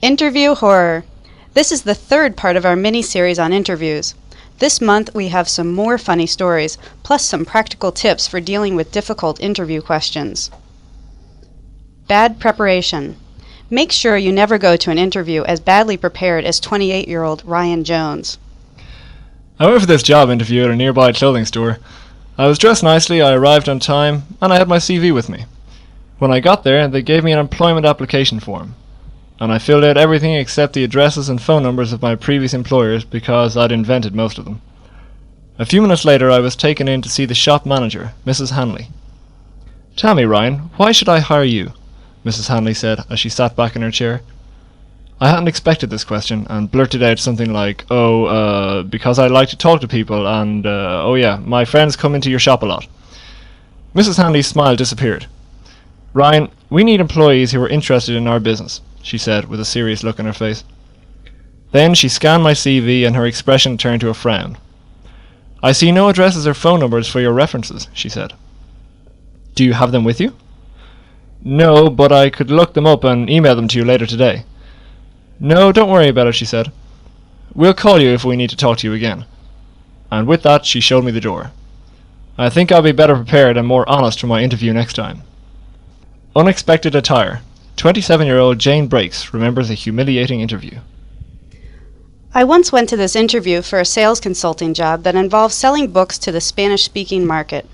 Interview horror. This is the third part of our mini-series on interviews. This month we have some more funny stories, plus some practical tips for dealing with difficult interview questions. Bad preparation. Make sure you never go to an interview as badly prepared as 28-year-old Ryan Jones. I went for this job interview at a nearby clothing store. I was dressed nicely, I arrived on time, and I had my CV with me. When I got there, they gave me an employment application form, and I filled out everything except the addresses and phone numbers of my previous employers because I'd invented most of them. A few minutes later I was taken in to see the shop manager, Mrs. Hanley. "Tell me, Ryan, why should I hire you?" Mrs. Hanley said as she sat back in her chair. I hadn't expected this question and blurted out something like, because I like to talk to people and, my friends come into your shop a lot. Mrs. Hanley's smile disappeared. "Ryan, we need employees who are interested in our business," she said with a serious look on her face. Then she scanned my CV and her expression turned to a frown. "I see no addresses or phone numbers for your references," she said. "Do you have them with you?" "No, but I could look them up and email them to you later today." "No, don't worry about it," she said. "We'll call you if we need to talk to you again." And with that she showed me the door. I think I'll be better prepared and more honest for my interview next time. Unexpected attire. 27-year-old Jane Breaks remembers a humiliating interview. I once went to this interview for a sales consulting job that involved selling books to the Spanish-speaking market.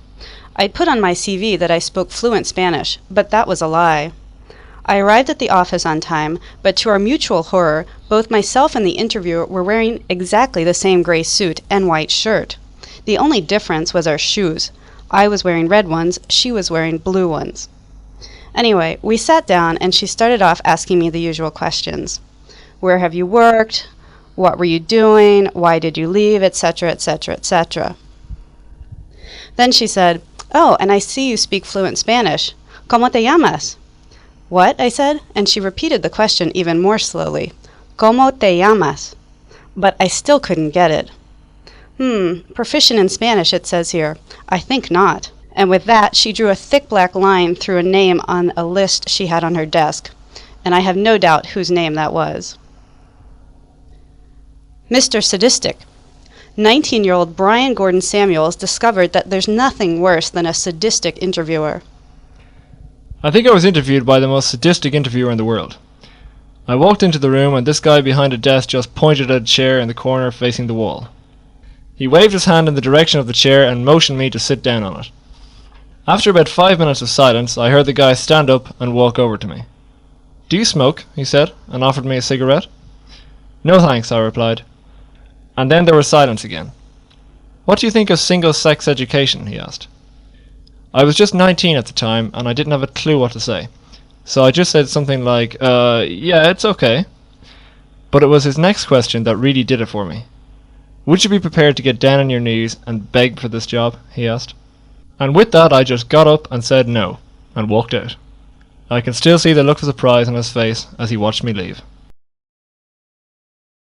I'd put on my CV that I spoke fluent Spanish, but that was a lie. I arrived at the office on time, but to our mutual horror, both myself and the interviewer were wearing exactly the same gray suit and white shirt. The only difference was our shoes. I was wearing red ones, she was wearing blue ones. Anyway, we sat down and she started off asking me the usual questions. Where have you worked? What were you doing? Why did you leave? Etc., etc., etc. Then she said, "Oh, and I see you speak fluent Spanish. ¿Cómo te llamas?" "What?" I said, and she repeated the question even more slowly. "¿Cómo te llamas?" But I still couldn't get it. Proficient in Spanish it says here. I think not. And with that, she drew a thick black line through a name on a list she had on her desk, and I have no doubt whose name that was. Mr. Sadistic. 19-year-old Brian Gordon Samuels discovered that there's nothing worse than a sadistic interviewer. I think I was interviewed by the most sadistic interviewer in the world. I walked into the room and this guy behind a desk just pointed at a chair in the corner facing the wall. He waved his hand in the direction of the chair and motioned me to sit down on it. After about 5 minutes of silence, I heard the guy stand up and walk over to me. "Do you smoke?" he said, and offered me a cigarette. "No thanks," I replied. And then there was silence again. "What do you think of single-sex education?" he asked. I was just 19 at the time, and I didn't have a clue what to say. So I just said something like, yeah, it's okay. But it was his next question that really did it for me. "Would you be prepared to get down on your knees and beg for this job?" he asked. And with that I just got up and said no, and walked out. I can still see the look of surprise on his face as he watched me leave.